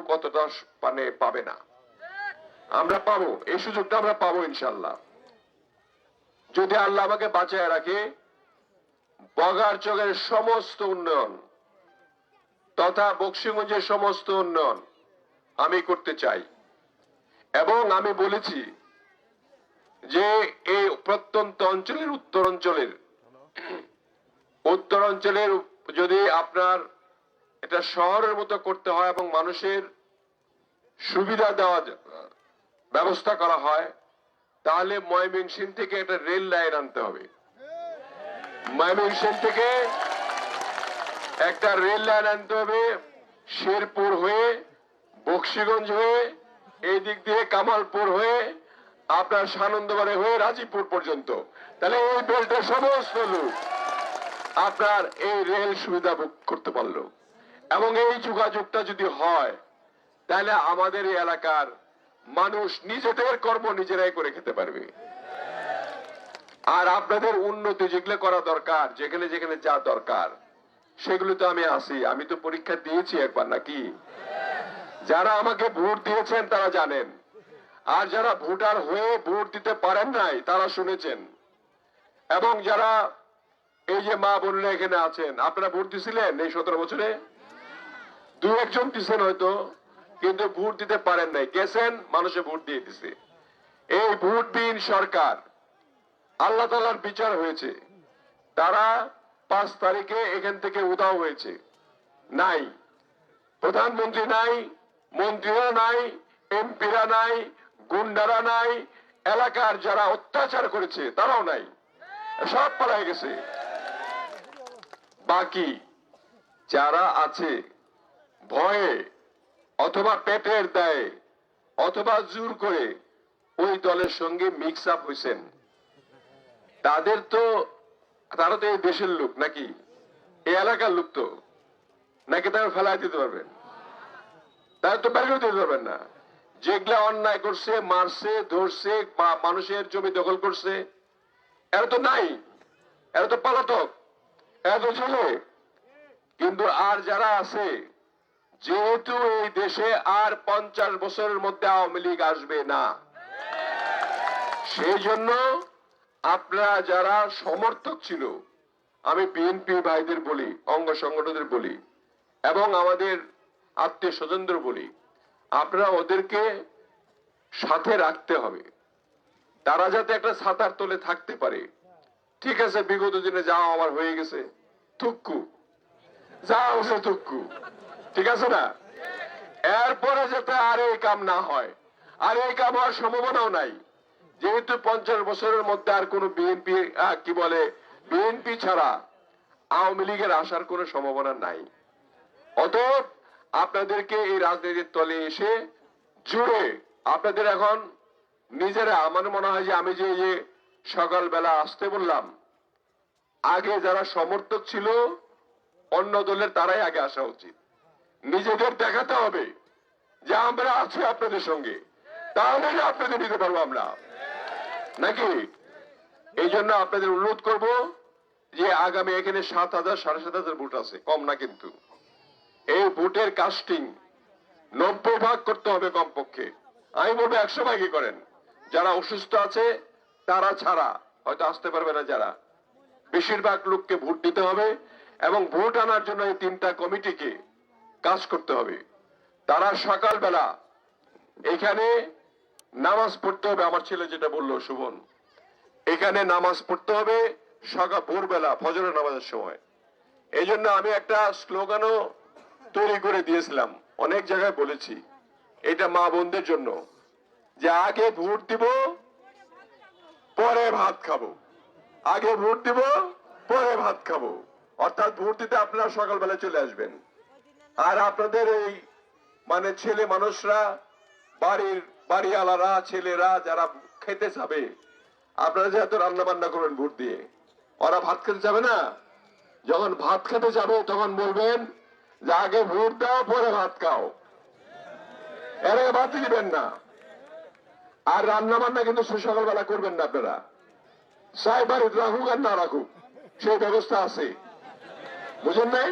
কতটা মানে পাবে না। আমরা পাবো, এই সুযোগটা আমরা পাবো ইনশাল্লাহ, যদি আল্লাহ আমাকে বাঁচায় রাখে। বগারচকের সমস্ত উন্নয়ন তথা বক্সিগঞ্জের সমস্ত উন্নয়ন আমি করতে চাই। এবং আমি বলেছি যে এই প্রত্যন্ত অঞ্চলের উত্তর অঞ্চলের যদি আপনার এটা শহরের মতো করতে হয় এবং মানুষের সুবিধা দেওয়া ব্যবস্থা করা হয়, তাহলে ময়মনসিংহ থেকে একটা রেল লাইন আনতে হবে। ময়মনসিংহ থেকে একটা রেল লাইন আনতে হবে, শেরপুর হয়ে, বক্সিগঞ্জ হয়ে, এই দিক দিয়ে কামালপুর হয়ে, আপনার সানন্দবাড়ি হয়ে রাজীবপুর পর্যন্ত। তাহলে এই বেল্টের সমস্ত লোক আপনার এই রেল সুবিধা ভোগ করতে পারলো। এবং এই যোগাযোগটা যদি হয়, তাহলে আমাদের এই এলাকার মানুষ নিজেদের কর্ম নিজেরাই করে খেতে পারবে। আর আপনাদের উন্নতি যেগুলো করা দরকার, যেখানে যেখানে যা দরকার সেগুলো তো আমি আছি। আমি তো পরীক্ষা দিয়েছি একবার, নাকি? যারা আমাকে ভোট দিয়েছেন তারা জানেন, আর যারা ভোটার হয়ে ভোট দিতে পারেন নাই তারা শুনেছেন। এবং যারা এই যে মা বোনেরা এখানে আছেন, আপনারা ভোট দিয়েছিলেন এই 17 বছরে? দু একজন দিচ্ছেন হয়তো, কিন্তু ভোট দিতে পারেন নাই, গেছেন মানুষে ভোট দিয়ে দিছে। এই ভোটবিহীন সরকার, আল্লাহ তাআলার বিচার হয়েছে, তারা 5 তারিখে এখান থেকে উধাও হয়েছে। নাই, প্রধানমন্ত্রী নাই, মন্ত্রীরা নাই, এমপিরা নাই, গুন্ডারা নাই, এলাকার যারা অত্যাচার করেছে তারাও নাই, সব পালায় গেছে। বাকি যারা আছে ভয়ে অথবা পেটের দায়ে অথবা জোর করে ওই দলের সঙ্গে মিক্স আপ হয়েছেন, তারা তো এই দেশের লোক নাকি, এই এলাকার লোক তো নাকি? তারা ফেলাই দিতে পারবেন? তারা তো বের করে দিতে পারবেন না। যেগুলা অন্যায় করছে, মারছে, ধরছে, বা মানুষের জমি দখল করছে, এরা তো নাই, এরা তো পলাতক, এরা তো ছেলে। কিন্তু আর যারা আছে, যেহেতু এই দেশে আর 50 বছরের মধ্যে আওয়ামী লীগ আসবে না, সেই জন্য আপনারা যারা সমর্থক ছিল, আমি বিএনপি ভাইদের বলি, অঙ্গ সংগঠনদের বলি, এবং আমাদের আত্মীয় স্বজনদের বলি, আপনারা ওদেরকে সাথে রাখতে হবে, তারা যাতে একটা ছাতার তলে থাকতে পারে। ঠিক আছে, বিগত দিনে যা আমার হয়ে গেছে থুক্কু, যা হচ্ছে থুক্কু, ঠিক আছে না? এরপরে যাতে আর এই কাম না হয়, আর এই কাম হওয়ার সম্ভাবনাও নাই, যেহেতু 50 বছরের মধ্যে আর কোন বিএনপি বিএনপি ছাড়া আওয়ামী লীগের আসার কোন সম্ভাবনা নাই। অতএব আপনাদেরকে এই রাজনীতির তলে এসে জুড়ে আপনাদের এখন নিজেরা, আমার মনে হয় যে আমি যে সকালবেলা আসতে বললাম, আগে যারা সমর্থক ছিল অন্য দলের, তারাই আগে আসা উচিত। নিজেদের দেখাতে হবে যে আমরা আছি আপনাদের সঙ্গে, তাহলে আপনাদের নিতে পারবো আমরা, নাকি? এই জন্য আপনাদের অনুরোধ করব যে আগামী এখানে 7,000 7,500 ভোট আছে, কম না কিন্তু। এই ভোটের কাস্টিং 90 ভাগ করতে হবে কমপক্ষে। আমি বলবো 100 ভাগই করেন। যারা অসুস্থ আছে তারা ছাড়া হয়তো আসতে পারবে না, যারা বেশিরভাগ লোককে ভোট দিতে হবে। এবং ভোট আনার জন্য এই 3টা কমিটিকে কাজ করতে হবে। তারা সকালবেলা এখানে নামাজ পড়তে হবে, আমার ছেলে যেটা বললো শুভন, এখানে নামাজ পড়তে হবে সকাল ভোরবেলা ফজরের নামাজের সময়। এই জন্য আমি একটা স্লোগানও তৈরি করে দিয়েছিলাম, অনেক জায়গায় বলেছি, এটা মা বোনদের জন্য, যে আগে ভোট দিব পরে ভাত খাবো, আগে ভোট দিব পরে ভাত খাবো। অর্থাৎ ভোট দিতে আপনারা সকালবেলা চলে আসবেন। আর আপনাদের এই মানে ছেলে মানুষরা, বাড়িওয়ালারা, ছেলেরা যারা খেতে যাবে, আপনারা যেহেতু রান্না বান্না করবেন ভোট দিয়ে, ওরা ভাত খেতে যাবে না। যখন ভাত খেতে যাবে তখন বলবেন যে আগে ভোট দাও পরে ভাত খাও, এর আগে ভাত দিবেন না। আর রান্না বান্না কিন্তু সকালবেলা করবেন না আপনারা, চাই বাড়িতে রাখুক আর না রাখুক, সেই ব্যবস্থা আছে, বুঝেন নাই?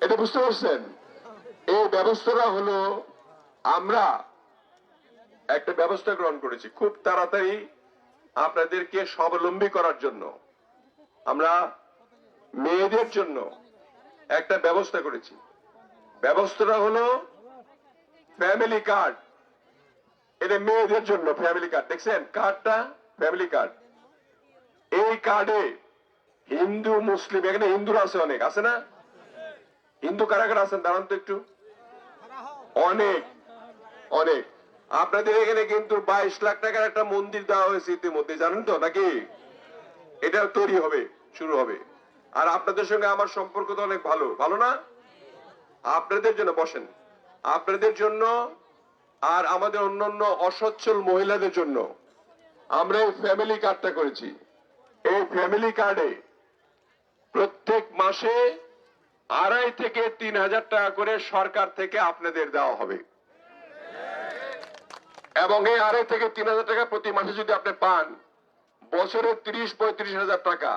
এটা বুঝতে পারছেন? এই ব্যবস্থাটা হলো, আমরা একটা ব্যবস্থা গ্রহণ করেছি খুব তাড়াতাড়ি আপনাদেরকে স্বাবলম্বী করার জন্য। আমরা মেয়েদের জন্য একটা ব্যবস্থা করেছি। ব্যবস্থাটা হলো ফ্যামিলি কার্ড। এটা মেয়েদের জন্য ফ্যামিলি কার্ড, দেখছেন কার্ডটা, ফ্যামিলি কার্ড। এই কার্ডে হিন্দু মুসলিম, এখানে হিন্দুরা আছে অনেক, আছে না? হিন্দু কারা কারা আছেন দাঁড়ান তো একটু। অনেক অনেক। আপনাদের এখানে কিন্তু 22 লাখ টাকার একটা মন্দির দেওয়া হয়েছে ইতিমধ্যে, জানেন তো নাকি? এটা তৈরি হবে, শুরু হবে। আর আপনাদের সঙ্গে আমার সম্পর্ক তো অনেক ভালো, ভালো না? আপনাদের জন্য, বসেন, আপনাদের জন্য আর আমাদের অন্যান্য অসচ্ছল মহিলাদের জন্য আমরা এই ফ্যামিলি কার্ডটা করেছি। এই ফ্যামিলি কার্ডে প্রত্যেক মাসে 2.5 থেকে 3,000 টাকা করে সরকার থেকে আপনাদের দেওয়া হবে। এবং এই 2.5 থেকে 3,000 টাকা প্রতি মাসে যদি আপনি পান, বছরে 30-35,000 টাকা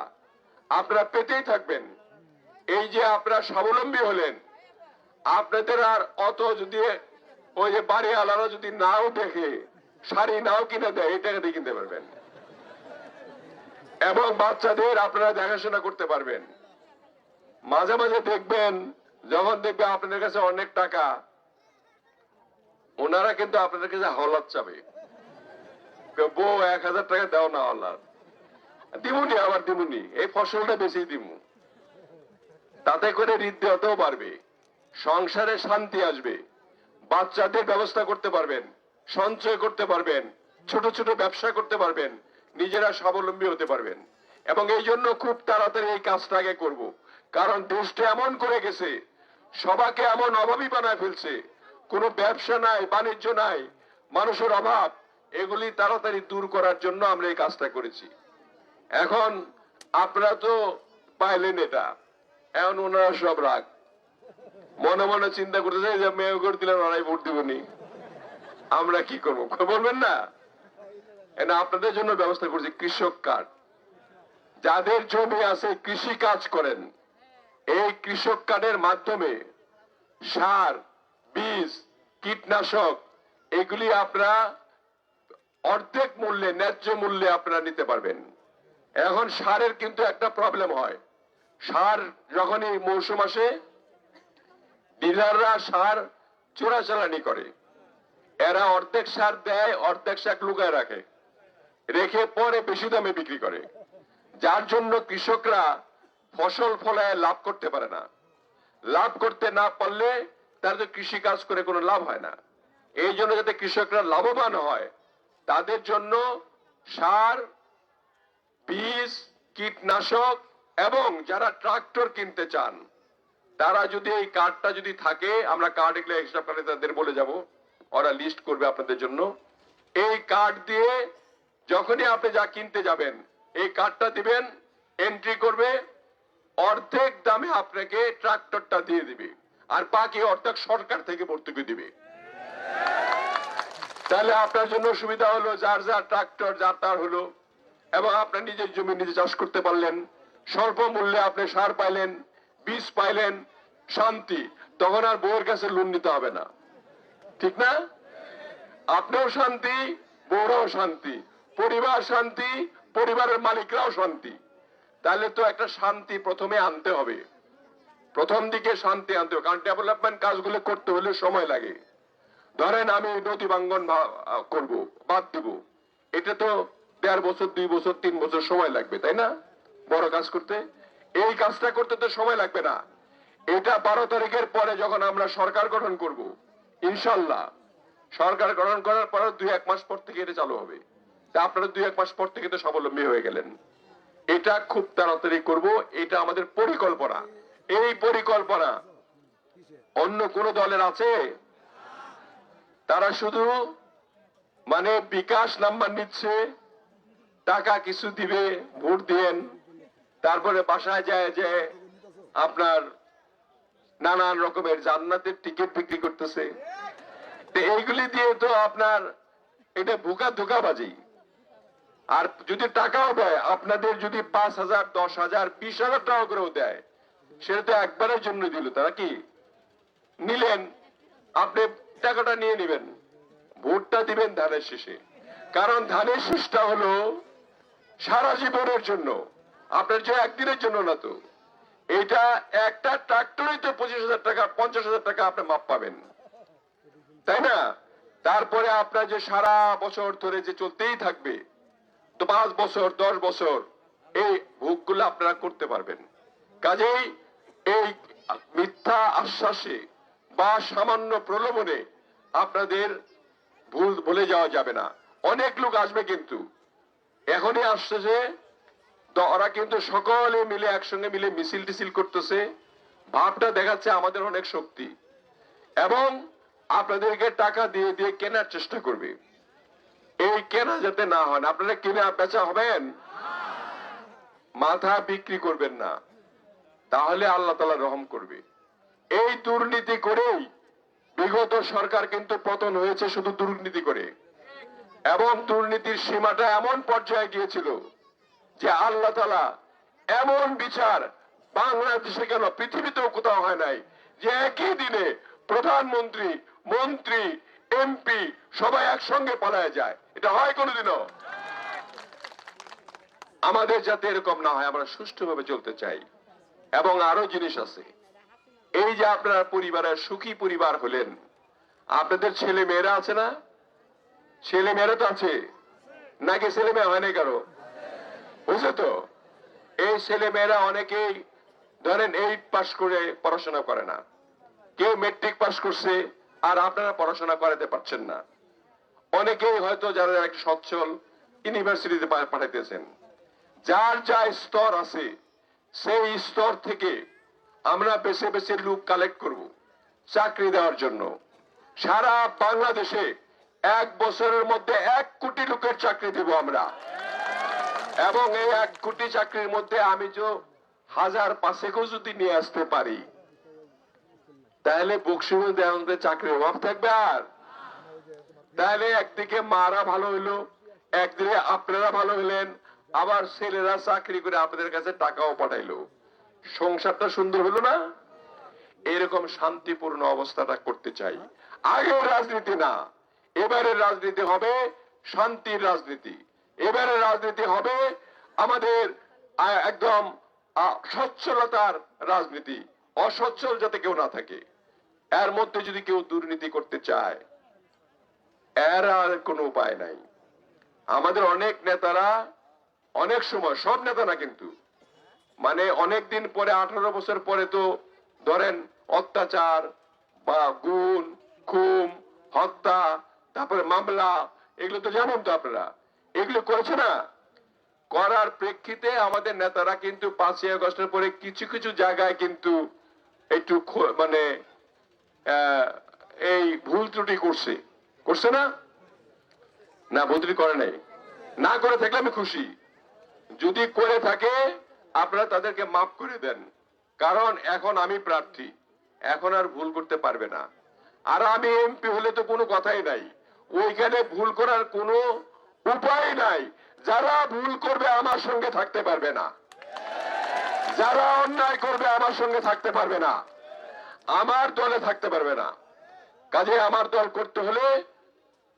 আপনারা পেতেই থাকবেন। এই যে আপনারা স্বাবলম্বী হলেন, আপনাদের আর অত যদি ওই যে বাড়ি আলাদা যদি নাও দেখে, শাড়ি নাও কিনে দেয়, এই টাকা দিয়ে কিনতে পারবেন। এবং বাচ্চাদের আপনারা দেখাশোনা করতে পারবেন। মাঝে মাঝে দেখবেন, যখন দেখবেন আপনাদের কাছে অনেক টাকা, ওনারা কিন্তু আপনাদের কাছে হাওলাত চাবে, বউ 1,000 টাকা দাও না, হাওলাত দিমুনি, আবার দিমুনি, এই ফসলটা বেশি দিমু। তাতে করে হৃদয়তাও বাড়বে, সংসারে শান্তি আসবে, বাচ্চাদের ব্যবস্থা করতে পারবেন, সঞ্চয় করতে পারবেন, ছোট ছোট ব্যবসা করতে পারবেন, নিজেরা স্বাবলম্বী হতে পারবেন। এবং এই জন্য খুব তাড়াতাড়ি এই কাজটা আগে করব, কারণ দেশটা এমন করে গেছে, সবাইকে এমন অভাবী বানায় ফেলছে, কোনো ব্যবসা নাই, বাণিজ্য নাই, মানুষের অভাব। এগুলি তাড়াতাড়ি দূর করার জন্য আমরা এই কাজটা করেছি। এখন আপনারা তো পাইলেন এটা, এখন ওনারা সব রাগ, মনে মনে চিন্তা করতেছে যে মেয়ে করে দিলেন, ওরাই ভোট দিবনি, আমরা কি করবো, বলবেন না? আপনাদের জন্য ব্যবস্থা করছি কৃষক কার্ড। যাদের জমি আছে, কৃষি কাজ করেন, এই কৃষক কার্ডের মাধ্যমে সার, বীজ, কীটনাশক এগুলি আপনারা অর্ধেক মূল্যে, ন্যায্য মূল্যে আপনারা নিতে পারবেন। এখন সারের কিন্তু একটা প্রবলেম হয়, সার যখনই মৌসুম আসে, ডিলাররা সার চোরাচালানি করে, এরা অর্ধেক সার দেয়, অর্ধেক সার লুকায় রাখে, রেখে পরে বেশি দামে বিক্রি করে, যার জন্য কৃষকরা ফসল ফলায় লাভ করতে পারে না। লাভ করতে না পারলে তাদের কৃষি কাজ করে কোনো লাভ হয় না। এই জন্য যাতে কৃষকরা লাভবান হয়, তাদের জন্য সার, বীজ, কীটনাশক এবং যারা ট্রাক্টর কিনতে চান, তারা যদি এই কার্ডটা যদি থাকে, আমরা কার্ড এগুলো এক্সট্রা করে তাদের বলে যাব, ওরা লিস্ট করবে আপনাদের জন্য। এই কার্ড দিয়ে যখনই আপনি যা কিনতে যাবেন, এই কার্ডটা দিবেন, এন্ট্রি করবে, অর্ধেক দামে আপনাকে ট্রাক্টরটা দিয়ে দিবে, আর বাকি অর্ধেক সরকার থেকে ভর্তুকি দিবে। তাহলে আপনার জন্য সুবিধা হলো, যার যার ট্রাক্টর যার তার হলো, এবং আপনার নিজের জমি নিজে চাষ করতে পারলেন, স্বল্প মূল্যে আপনি সার পাইলেন, বীজ পাইলেন, শান্তি। তখন আর বউয়ের কাছে লোন নিতে হবে না, ঠিক না? আপনিও শান্তি, বউরাও শান্তি, পরিবার শান্তি, পরিবারের মালিকরাও শান্তি। তাহলে তো একটা শান্তি প্রথমে আনতে হবে, প্রথম দিকে শান্তি আনতে হবে, কারণ ডেভেলপমেন্ট কাজগুলো করতে হলে সময় লাগে। ধরেন আমি নদী ভাঙ্গন করব, বাদ দিব, এটা তো 1.5 বছর, 2 বছর, 3 বছর সময় লাগবে, তাই না? বড় কাজ করতে, এই কাজটা করতে তো সময় লাগবে না। এটা 12 তারিখের পরে যখন আমরা সরকার গঠন করব, ইনশাল্লাহ সরকার গঠন করার পরে 2-1 মাস পর থেকে এটা চালু হবে। তা আপনারা 2-1 মাস পর থেকে তো স্বাবলম্বী হয়ে গেলেন। এটা খুব তাড়াতাড়ি করব, এটা আমাদের পরিকল্পনা। এই পরিকল্পনা অন্য কোন দলের আছে? তারা শুধু মানে বিকাশ নাম্বার নিচ্ছে, টাকা কিছু দিবে, ভোট দিয়েন, তারপরে বাসায় যায় যে আপনার নানান রকমের জান্নাতের টিকিট বিক্রি করতেছে। এইগুলি দিয়ে তো আপনার এটা ভুকা ধোকাবাজি। আর যদি টাকাও দেয় আপনাদের, যদি 5,000, 10,000, 20,000 টাকা করেও দেয়, সেটা তো একবারের জন্য দিল, তারা কি নিলেন, আপনি টাকাটা নিয়ে নেবেন, ভোটটা দিবেন ধানের শীষে। কারণ ধানের শীষটা হলো সারা জীবনের জন্য, আপনার যে একদিনের জন্য না তো। এটা একটা ট্রাক্টরই তো 25,000 টাকা 50,000 টাকা আপনি মাপ পাবেন, তাই না? তারপরে আপনার যে সারা বছর ধরে যে চলতেই থাকবে, তো 5 বছর 10 বছর এই ভোগগুলো আপনারা করতে পারবেন। কাজেই এই মিথ্যা আশ্বাসে বা সামান্য প্রলোভনে আপনাদের ভুলে যাওয়া যাবে না। অনেক লোক আসবে, কিন্তু এখনই আসতেছে, তো ওরা কিন্তু সকলে মিলে একসঙ্গে মিলে মিছিল টিছিল করতেছে, ভাবটা দেখাচ্ছে আমাদের অনেক শক্তি, এবং আপনাদেরকে টাকা দিয়ে দিয়ে কেনার চেষ্টা করবে। এই কেনা যাতে না হয়, আপনারা কিনে বেচা হবেন, মাথা বিক্রি করবেন না, তাহলে আল্লাহ তাআলা রহম করবে। এই দুর্নীতি করেই বিগত সরকার কিন্তু পতন হয়েছে, শুধু দুর্নীতি করে। এবং দুর্নীতির সীমাটা এমন পর্যায়ে গিয়েছিল যে আল্লাহ তাআলা এমন বিচার বাংলাদেশে কেন পৃথিবীতেও কোথাও হয় নাই, যে একই দিনে প্রধানমন্ত্রী, মন্ত্রী, এমপি সবাই একসঙ্গে পালায় যায়। এটা হয় কোনোদিনও? আমাদের যাতে এরকম না হয়, আমরা সুষ্ঠুভাবে চলতে চাই। এবং আরো জিনিস আছে, এই যে আপনারা পরিবারের সুখী পরিবার হলেন, আপনাদের ছেলে মেয়েরা আছে না? ছেলে মেয়েরা তো আছে নাকি? ছেলে মেয়ে হয় না কারো? বুঝছো তো? এই ছেলে মেয়েরা অনেকেই ধরেন 8 পাস করে পড়াশোনা করে না, কেউ মেট্রিক পাস করছে, আর আপনারা পড়াশোনা করাতে পারছেন না। অনেকেই হয়তো যারা একটা সচ্ছল ইউনিভার্সিটিতে পাঠাইতেছেন। যার যা স্তর আছে সেই স্তর থেকে আমরা বেছে বেছে লোক কালেক্ট করব চাকরি দেওয়ার জন্য। সারা বাংলাদেশে 1 বছরের মধ্যে 1 কোটি লোকের চাকরি দেব আমরা। এবং এই 1 কোটি চাকরির মধ্যে আমি যে 1000 পাশেকেও যদি নিয়ে আসতে পারি, তাহলে বকশিগঞ্জ দেওয়ানদের চাকরির অভাব থাকবে আর? তাহলে একদিকে মারা ভালো হইলো, একদিকে আপনারা ভালো হলেন, আবার ছেলেরা চাকরি করে আপনাদের কাছে টাকাও পাঠাইলো, সংসারটা সুন্দর হলো না? এরকম শান্তিপূর্ণ অবস্থাটা করতে চাই। আগের রাজনীতি না, এবারের রাজনীতি হবে শান্তির রাজনীতি। এবারের রাজনীতি হবে আমাদের একদম সচ্ছলতার রাজনীতি। অসচ্ছল যাতে কেউ না থাকে। এর মধ্যে যদি কেউ দুর্নীতি করতে চায়, এর আর কোনো উপায় নাই। আমাদের অনেক নেতারা অনেক সময়, সব নেতা না কিন্তু, মানে অনেকদিন পরে 18 বছর পরে তো ধরেন অত্যাচার বা গুণ, খুন, হত্যা, তারপরে মামলা, এগুলো তো জানেন তো আপনারা, এগুলো করেছে না? করার প্রেক্ষিতে আমাদের নেতারা কিন্তু 5ই আগস্টের পরে কিছু কিছু জায়গায় কিন্তু একটু মানে এই ভুল ত্রুটি করছে না? না, ভুল ত্রুটি করে নাই। না করে থাকলে আমি খুশি। যদি করে থাকে আপনারা তাদেরকে মাফ করে দেন, কারণ এখন আমি প্রার্থী, এখন আর ভুল করতে পারবে না। আর আমি এমপি হলে তো কোনো কথাই নাই, ওইখানে ভুল করার কোনো উপায় নাই। যারা ভুল করবে আমার সঙ্গে থাকতে পারবে না, যারা অন্যায় করবে আমার সঙ্গে থাকতে পারবে না, আমার দলে থাকতে পারবে না। কাজে আমার দল করতে হলে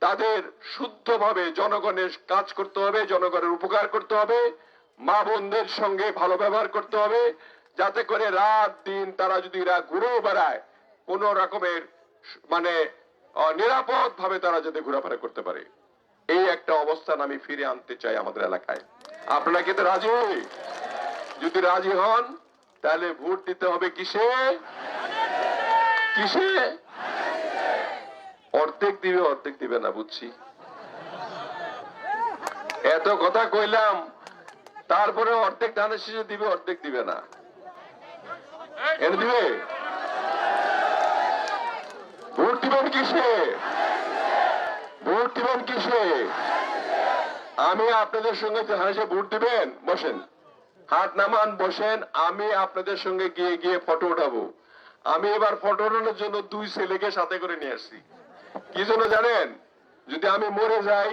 তাদের শুদ্ধভাবে জনগণের কাজ করতে হবে, জনগণের উপকার করতে হবে, মা বোনদের সঙ্গে ভালো ব্যবহার করতে হবে, যাতে করে রাত দিন তারা যদি ঘুরেও বেড়ায়, কোন রকমের মানে নিরাপদ ভাবে তারা যাতে ঘোরাফেরা করতে পারে। এই একটা অবস্থান আমি ফিরে আনতে চাই আমাদের এলাকায়। আপনারা কি তো রাজি? যদি রাজি হন তাহলে ভোট দিতে হবে কিসে? কিসে? অর্ধেক দিবে, অর্ধেক দিবে না, বুঝছি। এত কথা কইলাম, তারপরে অর্ধেক ধানের শীষে দিবে, অর্ধেক দিবে না। এনে দিবে? ভোট দিবেন কিসে? ভোট দিবেন কিসে? আমি আপনাদের সঙ্গে ভোট দিবেন, বসেন, হাত নামান, বসেন। আমি আপনাদের সঙ্গে গিয়ে গিয়ে ফটো উঠাবো। আমি এবার ফটো ওঠানোর জন্য 2 ছেলেকে সাথে করে নিয়ে আসছি। কি জন্য জানেন? যদি আমি মরে যাই,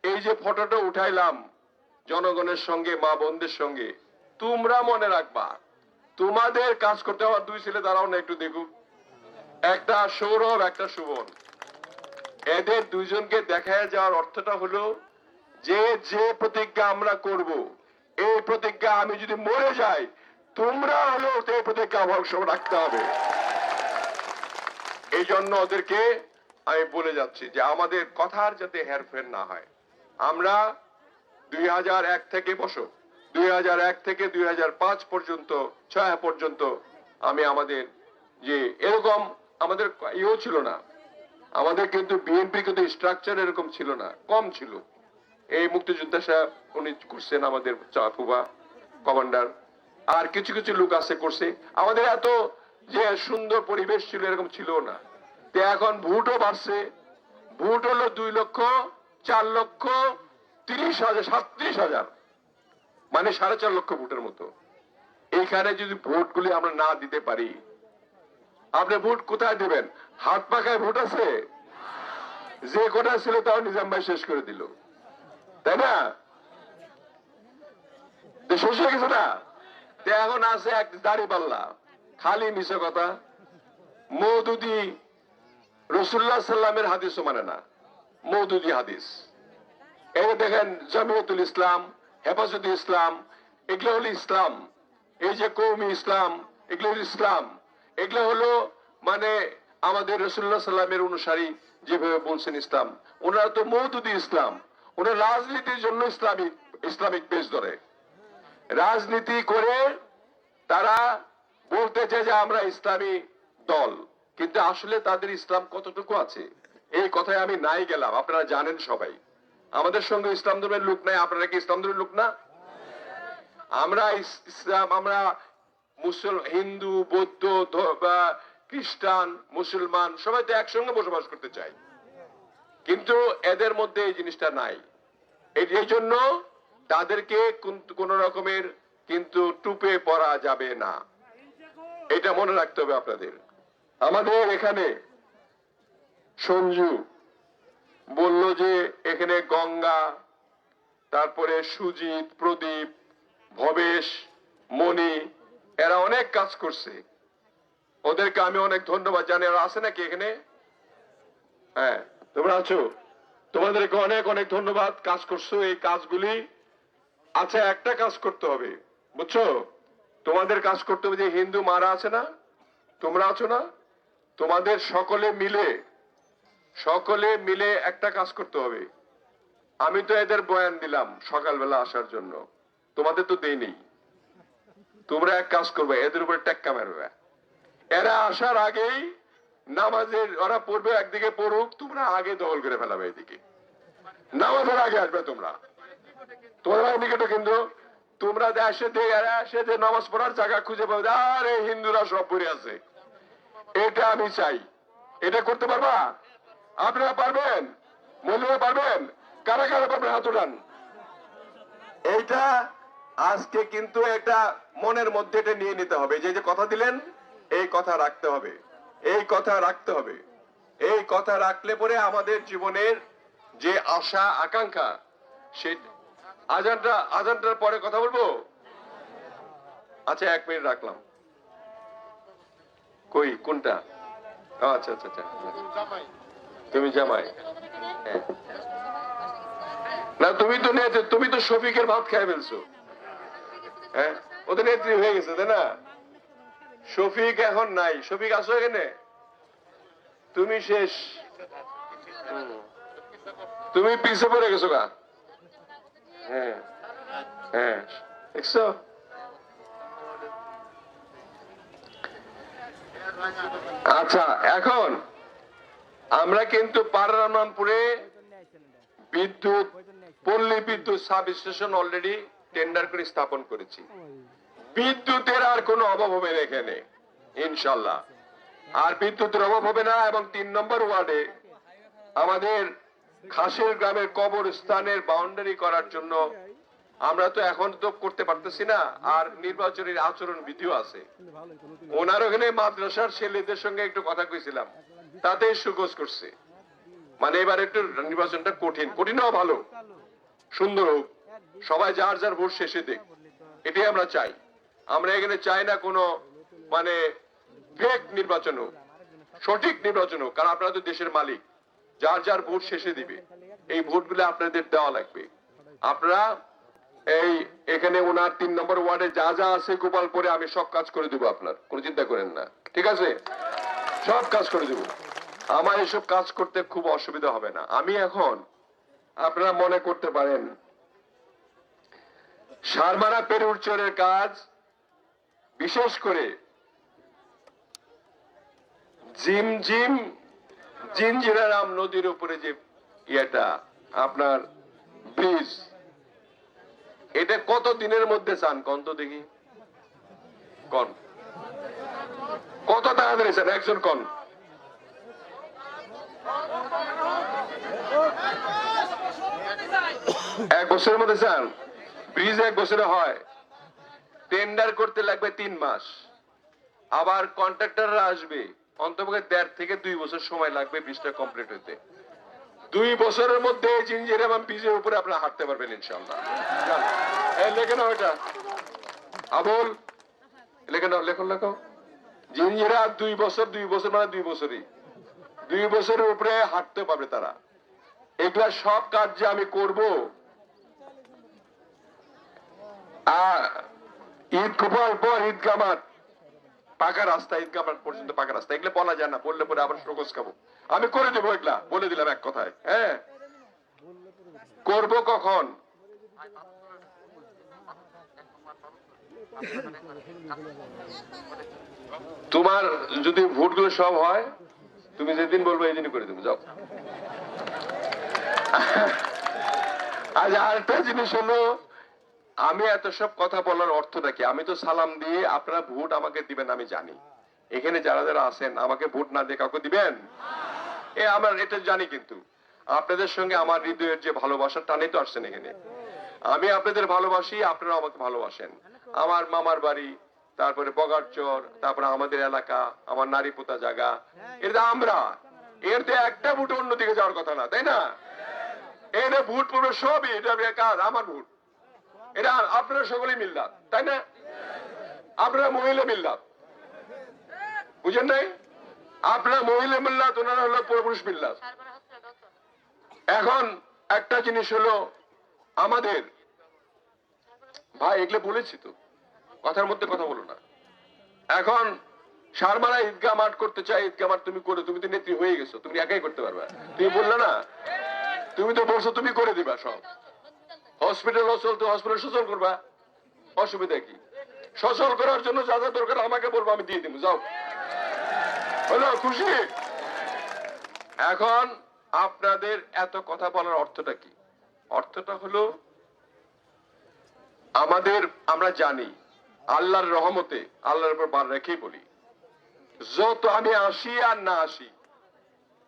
এই যে ফটোটা উঠাইলাম জনগণের সঙ্গে, মা বোনদের সঙ্গে, তোমরা মনে রাখবা, তোমাদের কাজ করতে হওয়ার 2 ছেলে দাঁড়াও না, একটু দেখুক। একটা সৌরভ, একটা সুমন। এদের দুইজনকে দেখা যাওয়ার অর্থটা হলো যে যে প্রতিজ্ঞা আমরা করব, এই প্রতিজ্ঞা আমি যদি মরে যাই, তোমরা হলো সেই প্রতিজ্ঞা অংশ রাখতে হবে। এই জন্য ওদেরকে আমি বলে যাচ্ছি যে আমাদের কথার যাতে হেরফের না হয়। আমরা 2001 থেকে 2001 থেকে 2005 পর্যন্ত 6 পর্যন্ত আমি আমাদের যে এরকম আমাদের ইয়েও ছিল না, আমাদের কিন্তু বিএনপি কিন্তু স্ট্রাকচার এরকম ছিল না, কম ছিল। এই মুক্তিযোদ্ধা সাহেব উনি করছেন, আমাদের চাপুবা কমান্ডার, আর কিছু কিছু লোক আছে করছে। আমাদের এত যে সুন্দর পরিবেশ ছিল এরকম ছিল না। তো এখন ভোটও বাড়ছে, ভোট হলো 2,04,30,037, মানে 4.5 লক্ষ ভোটের মতো। এইখানে যদি ভোটগুলি আমরা না দিতে পারি, আপনি ভোট কোথায় দেবেন? হাত পাখায় ভোট আছে? যে কোটা ছিল তাও নিজাম ভাই শেষ করে দিল, তাই না? শেষ হয়ে গেছে না? এখন আছে এক দাড়ি পাল্লা, খালি মিছে কথা। মওদুদি রাসূলুল্লাহ সাল্লামের হাদিসও মানে না, মওদুদি হাদিস। এই দেখেন জামিয়াতুল ইসলাম, হেফাজতুল ইসলাম, এগুলো হলো ইসলাম। এই যে কওমি ইসলাম, এগুলো হলো ইসলাম। এগুলো হলো মানে আমাদের রাসূলুল্লাহ সাল্লামের অনুসারী যেভাবে বলছেন ইসলাম। ওনারা তো মওদুদি ইসলাম, ওনারা রাজনীতির জন্য ইসলামিক পেজ ধরে রাজনীতি করে তারা বলতে চায় যে আমরা ইসলামী দল, কিন্তু আসলে তাদের ইসলাম কতটুকু আছে এই কথায় আমি নাই গেলাম। আপনারা জানেন সবাই আমাদের সঙ্গে ইসলাম ধর্মের লোক নাই। আপনারা কি ইসলাম ধর্মের লোক না? আমরা ইসলাম, আমরা হিন্দু, বৌদ্ধ, খ্রিস্টান, মুসলমান সবাই তো একসঙ্গে বসবাস করতে চাই, কিন্তু এদের মধ্যে এই জিনিসটা নাই। এই জন্য তাদেরকে কোন রকমের কিন্তু টুপে পরা যাবে না, এটা মনে রাখতে হবে আপনাদের। আমাদের এখানে সঞ্জু বলল যে এখানে গঙ্গা, তারপরে সুজিত, প্রদীপ, ভবেশ, মণি, এরা অনেক কাজ করছে, ওদেরকে আমি অনেক ধন্যবাদ জানি। আর আছে নাকি এখানে? হ্যাঁ, তোমরা আছো, তোমাদেরকে অনেক অনেক ধন্যবাদ। কাজ করছো এই কাজগুলি। আচ্ছা, একটা কাজ করতে হবে, বুঝছো? তোমাদের কাজ করতে হবে যে হিন্দু মারা আছে না, তোমরা আছো না, তোমাদের সকলে মিলে একটা কাজ করতে হবে। আমি তো এদের বয়ান দিলাম সকালবেলা আসার জন্য, তোমাদের তো দেইনি। তোমরা এক কাজ করবে, এদের উপরে টেক্কা মারবে। এরা আসার আগেই নামাজের ওরা পড়বে, একদিকে পড়ুক, তোমরা আগে দখল করে ফেলাবে এদিকে, নামাজের আগে আসবে তোমরা। তোমাদের নিকটে কিন্তু তোমরা এসে যে নামাজ পড়ার জায়গা খুঁজে পাবে, আরে হিন্দুরা সব পড়ে আছে, এটা আমি চাই। এটা করতে পারবা? আপনারা পারবেন? মহিলারা পারবেন? কারা কারা পারবেন? হাত উঠান। এইটা আজকে কিন্তু এটা মনের মধ্যে এটা নিয়ে নিতে হবে, যে যে কথা দিলেন এই কথা রাখতে হবে, এই কথা রাখতে হবে। এই কথা রাখলে পরে আমাদের জীবনের যে আশা আকাঙ্ক্ষা, সে আজানটার পরে কথা বলবো। আচ্ছা, 1 মিনিট রাখলাম। কই কোনটা? আচ্ছা আচ্ছা আচ্ছা, তুমি জামাই? হ্যাঁ। না, তুমি তো শফিকের ভাত খাই ফেলছো। হ্যাঁ, ওদের নেত্রী হয়ে গেছে, তাই না? শফিক এখন নাই। শফিক আসো এখানে, তুমি শেষ। তুমি পিছে পড়ে গেছো গা। হ্যাঁ হ্যাঁ, দেখছো? আচ্ছা, এখন আমরা কিন্তু পারারামপুরে পল্লী বিদ্যুৎ সাব স্টেশন অলরেডি টেন্ডার করে স্থাপন করেছি। বিদ্যুতের আর কোনো অভাব হবে না এখানে, ইনশাল্লাহ। আর বিদ্যুতের অভাব হবে না। এবং 3 নম্বর ওয়ার্ডে আমাদের খাসের গ্রামের কবরস্থানের বাউন্ডারি করার জন্য আমরা তো এখন তো করতে পারতেছি না, আর নির্বাচনের আচরণ বিধিও আছে। ওনার ওখানে মাদ্রাসার ছেলেদের সঙ্গে একটু কথা কইছিলাম, তাতে সুগোজ করছে। মানে এবার একটু নির্বাচনটা কঠিনও ভালো, সুন্দর হোক, সবাই যার যার ভোট শেষে দেখ, এটাই আমরা চাই। আমরা এখানে চাই না কোনো মানে ফেক নির্বাচন হোক। সঠিক নির্বাচন হোক, কারণ আপনারা তো দেশের মালিক, যার যার ভোট শেষে দিবে, এই ভোটগুলো আপনাদের দেওয়া লাগবে। আপনারা এই এখানে ওনার 3 নম্বর ওয়ার্ডে যা যা আছে গোপালপুরে আমি সব কাজ করে দেবো, আপনার কোনো চিন্তা করেন না, ঠিক আছে? সব কাজ করে দেবো, আমার এসব কাজ করতে খুব অসুবিধা হবে না। আমি এখন, আপনারা মনে করতে পারেন সারমারা পেরুরচরের কাজ, বিশেষ করে জিমজিম জিঞ্জিরারাম নদীর উপরে যে ইয়েটা আপনার ব্রিজ, এটা কত দিনের মধ্যে চান কন তো দেখি, কন কত তাড়াতাড়ি চান একজন কন? এক বছরের মধ্যে চান? ব্রিজ 1 বছরে হয়, টেন্ডার করতে লাগবে 3 মাস, আবার কন্ট্রাক্টররা আসবে, অন্তপক্ষে 1.5 থেকে 2 বছর সময় লাগবে ব্রিজটা কমপ্লিট হতে। 2 বছরের মধ্যে জিঞ্জিরারাম ব্রিজের উপরে আপনারা হাঁটতে পারবেন ইনশাআল্লাহ। লেখে নাও এটা, আবুল লেখে নাও, লেখো লেখো। জিঞ্জিরা 2 বছর মানে 2 বছরই, 2 বছরের উপরে হাঁটতে পারবে তারা। এগুলা সব কাজ যে আমি করব, ঈদ গোপাল পর ঈদগাহ মাঠ পাকা রাস্তা, ঈদগাহ মাঠ পর্যন্ত পাকা রাস্তা, এগুলো বলা যায় না, বললে পরে আবার শোকজ খাবো। আমি করে দেবো, এগুলা বলে দিলাম এক কথায়। হ্যাঁ, করব কখন? তোমার যদি ভোটগুলো সব হয়, তুমি যেদিন বলবো এই দিনই করে দেবো, যাও। আজ আরেকটা জিনিস হলো, আমি এত সব কথা বলার অর্থটা কি? আমি তো সালাম দিয়ে আপনারা ভোট আমাকে দিবেন আমি জানি, এখানে যারা যারা আছেন আমাকে ভোট না দিয়ে কাউকে দিবেন, আমার এটা জানি, কিন্তু আপনাদের সঙ্গে আমার হৃদয়ের যে ভালোবাসার টানে তো আসছেন এখানে। আমি আপনাদের ভালোবাসি, আপনারা আমাকে ভালোবাসেন। আমার মামার বাড়ি, তারপরে বগারচর, তারপরে আমাদের এলাকা, আমার নারী পোতা জায়গা, এটা আমরা, এর তো একটা ভোট অন্যদিকে যাওয়ার কথা না, তাই না? এটা ভোট পড়বে সবই, এটা কাজ আমার ভোট, এটা আপনারা সকলেই মিল্লাত, তাই না? আপনারা মহিলা মিল্লাত, বুঝেন নাই? আপনারা মহিলা মিল্লাত, ওনারা হলো পুরুষ মিল্লাত। এখন একটা জিনিস হলো, আমাদের ভাই এগুলো বলেছি তো, কথার মধ্যে কথা বলো না। এখন সারমারা ঈদগাহ মাঠ করতে চাই, ঈদগাহ মাঠ তুমি করে, তুমি তো নেত্রী হয়ে গেছো, তুমি একাই করতে পারবা। তুমি বললে না, তুমি তো বলছো তুমি করে দিবা সব। হসপিটাল চলতে হসপিটাল সচল করবা, অসুবিধা কি? সচল করার জন্য যা যা দরকার আমাকে বলবো, আমি দিয়ে দিব, যাও। হলো খুশি? এখন আপনাদের এত কথা বলার অর্থটা কি? অর্থটা হলো, আমরা জানি আল্লাহর রহমতে, আল্লাহর উপর বার রেখেই বলি, যত আমি আসি আর না আসি,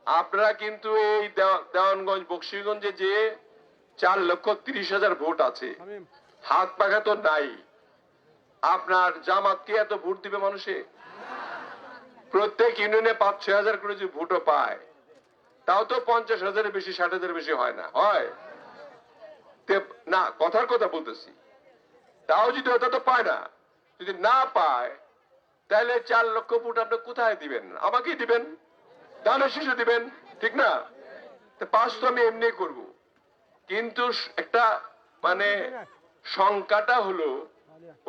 আপনারা কিন্তু এই দেওয়ানগঞ্জ বকশীগঞ্জে যে 4,30,000 ভোট আছে, হাত পাখা তো নাই। আপনার জামাতকে এত ভোট দিবে মানুষে? প্রত্যেক ইউনিয়নে 5-6 হাজার করে যে ভোটও পায়, তাও তো 50,000-এর বেশি, 60,000-এর বেশি হয় না, হয় না? কথার কথা বলতেছি, তাও যদি ওটা তো পায় না, যদি না পায়, তাহলে 4 লক্ষ ভোট আপনি কোথায় দিবেন? আমাকেই দিবেন, দানের শিশু দিবেন, ঠিক না? পাস তো আমি এমনি করব, কিন্তু একটা মানে সংখ্যাটা হলো,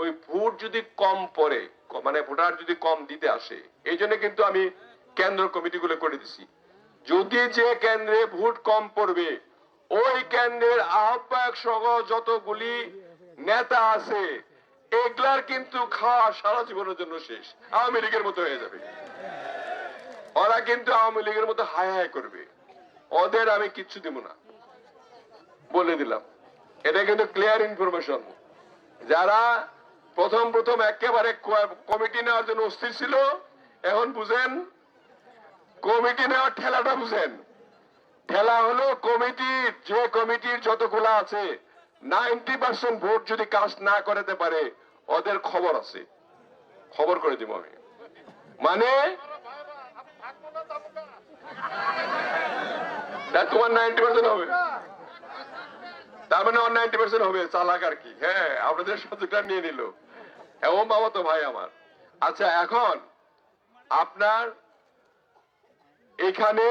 ওই ভোট যদি কম পড়ে, মানে ভোটার যদি কম দিতে আসে, এই জন্য কিন্তু আমি কেন্দ্র কমিটিগুলো করে দিছি। যদি যে কেন্দ্রে ভোট কম পড়বে, ওই কেন্দ্রের আহ্বায়ক সহ যতগুলি নেতা আছে, এগুলার কিন্তু খাওয়া সারা জীবনের জন্য শেষ, আওয়ামী লীগের মতো হয়ে যাবে। ওরা কিন্তু আওয়ামী লীগের মতো হায় হায় করবে, ওদের আমি কিচ্ছু দিব না, বলে দিলাম। এটা কিন্তু ক্লিয়ার ইনফরমেশন। যারা প্রথম একেবারে কমিটি নেওয়ার জন্য অস্থির ছিল, এখন বুঝেন কমিটি নেওয়ার ঠেলাটা বুঝেন। ঠেলা হলো কমিটির যতগুলা আছে, 90% ভোট যদি কাস্ট না করতে পারে, ওদের খবর আছে, খবর করে দিব আমি। মানে তোমার 90% হবে, তার মানে 90% হবে, চালাক আর কি। হ্যাঁ, আপনাদের সুযোগটা নিয়ে নিল, ও বাবা তো ভাই আমার। আচ্ছা, এখন আপনার এখানে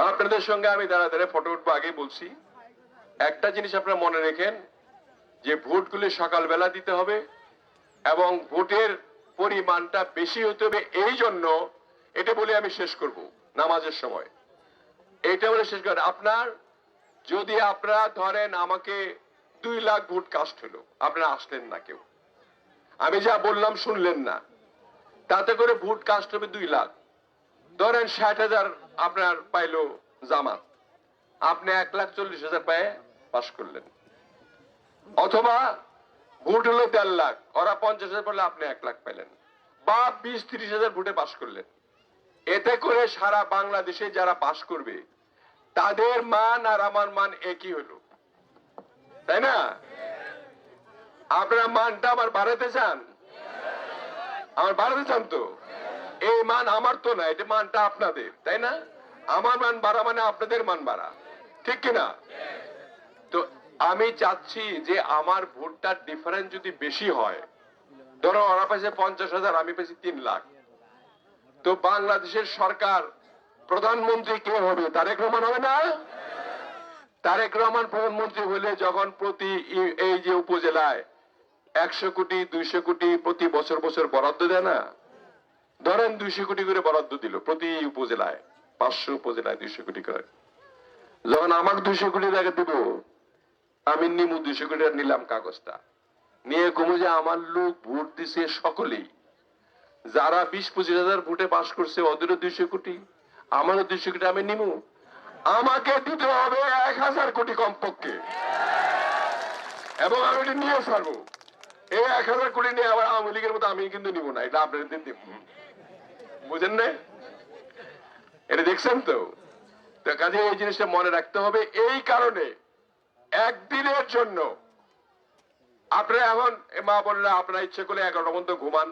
আপনাদের সঙ্গে আমি দাঁড়া দাঁড়া ফটো উঠবো, আগে বলছি একটা জিনিস আপনারা মনে রেখেন যে ভোটগুলি সকালবেলা দিতে হবে এবং ভোটের পরিমাণটা বেশি হতে হবে। এই জন্য এটা বলে আমি শেষ করব নামাজের সময়, এটা বলে শেষ করে আপনার যদি আপনারা ধরেন আমাকে 2 লাখ ভোট কাস্ট হলো, আপনারা আসলেন না, কেউ আমি যা বললাম শুনলেন না, তাতে করে ভোট কাস্ট হবে 2 লাখ। ধরেন 60,000 আপনার পাইলো জামাত, আপনি 1,40,000 পায়ে পাস করলেন। অথবা ভোট হলো 1.5 লাখ, ওরা 50,000 পারলে আপনি 1 লাখ পাইলেন, বা 20-30,000 ভোটে পাস করলেন। এতে করে সারা বাংলাদেশে যারা পাস করবে তাদের মান আর আমার মান একই হলো, তাই না? আপনারা মানটা আবার বাড়াতে চান, আমার বাড়াতে চান তো? এই মান আমার তো না, এটা মানটা আপনাদের, তাই না? আমার মান বাড়া মানে আপনাদের মান বাড়া, ঠিক কিনা? তো আমি চাচ্ছি যে আমার ভোটটার ডিফারেন্স যদি বেশি হয়, ধরো ওরা পাইছে 50,000, আমি পাইছি 3 লাখ, তো বাংলাদেশের সরকার প্রধানমন্ত্রী কে হবে? তারেক রহমান হবে না? তারেক রহমান প্রধানমন্ত্রী হলে যখন প্রতি এই যে উপজেলায় 100 কোটি 200 কোটি প্রতি বছর বছর বরাদ্দ দেয় না, ধরেন 200 কোটি করে বরাদ্দ দিল প্রতি উপজেলায়, 500 উপজেলায় 200 কোটি করে। যখন আমাকে 200 কোটি টাকা দিব, আমি নিমু 200 কোটি টাকা নিলাম, কাগজটা নিয়ে কমে যে আমার লোক ভোট দিছে সকলেই, যারা 20-25 হাজার ভোটে পাস করছে ওদেরও 200 কোটি, আমারও 200 কোটি, আমি নিমু। আমাকে দিতে হবে 1,000 কোটি কমপক্ষে, এবং আমি এটা নিয়ে ছাড়বো। এই 1,000 কোটি নিয়ে আবার আওয়ামী লীগের মতো আমি কিন্তু নিব না, এটা আপনাদের দিব। বুঝেন না? এটা দেখছেন তো? কাজে এই জিনিসটা মনে রাখতে হবে। এই কারণে একদিনের জন্য আপনারা এখন মা বললে আপনারা ইচ্ছে করলে 11টা পর্যন্ত ঘুমান,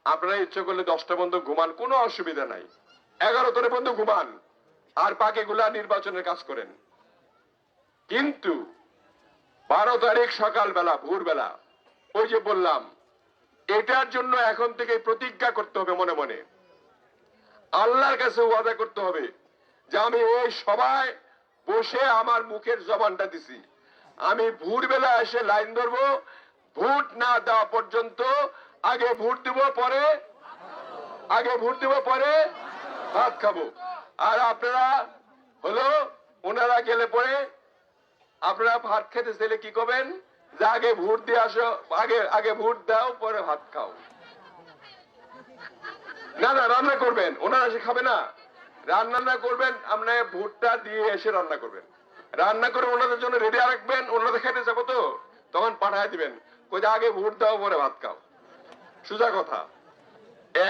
আপনারা ইচ্ছে করলে 10টা পর্যন্ত ঘুমান, কোনো অসুবিধা নাই, 11টা পর্যন্ত ঘুমান, আর বাকিগুলা নির্বাচনের কাজ করেন। কিন্তু 12 তারিখ সকালবেলা ভোরবেলা ওই যে বললাম, এটার জন্য এখন থেকে প্রতিজ্ঞা করতে হবে, মনে মনে আল্লাহর কাছে ওয়াদা করতে হবে যে আমি এই সবাই বসে আমার মুখের জবানটা দিছি, আমি ভোরবেলা এসে লাইন ধরবো, ভোট না দেওয়া পর্যন্ত আগে ভোট দিব, পরে ভাত খাবো। আর আপনারা হলো ওনারা গেলে পরে আপনারা ভাত খেতে চাইলে কি করবেন, যে আগে ভোট দিয়ে আসো, আগে ভোট দাও, পরে ভাত খাও। না না, রান্না করবেন, ওনারা এসে খাবে না, রান্না করবেন, আপনি ভোটটা দিয়ে এসে রান্না করবেন, রান্না করে ওনাদের জন্য রেডি রাখবেন, ওনাদের খেতে যাবো তো তখন পাঠায় দিবেন, কই আগে ভোট দাও পরে ভাত খাও। সোজা কথা।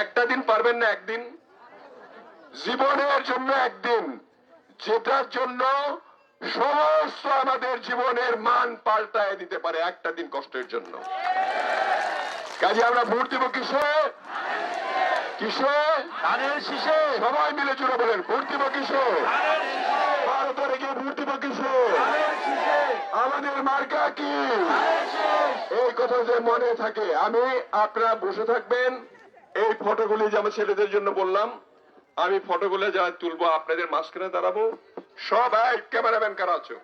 একটা দিন পারবেন না? একদিন জীবনের জন্য, একদিন যেটার জন্য সমস্ত আমাদের জীবনের মান পাল্টায় দিতে পারে, একটা দিন কষ্টের জন্য। কাজে আমরা ভোট দিব কিসে? ধানের শীষে। সবাই মিলে জুড়ে বলেন, ভোট দিব কিসে? 12 তারিখে ভোট দিব কিসে? আমাদের মার্কা কি? এই কথা যে মনে থাকে, আমি আপনারা বসে থাকবেন। এই ফটোগুলি যে আমার ছেলেদের জন্য বললাম, আমি ফটোগুলো যা তুলবো আপনাদের মাঝখানে দাঁড়াবো। সবাই ক্যামেরাম্যান কারা আছো,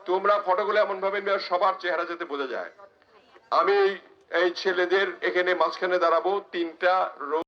তোমরা ফটোগুলো এমন ভাবে নিয়ে সবার চেহারা যাতে বোঝা যায়। আমি এই ছেলেদের এখানে মাঝখানে দাঁড়াবো, 3টা রো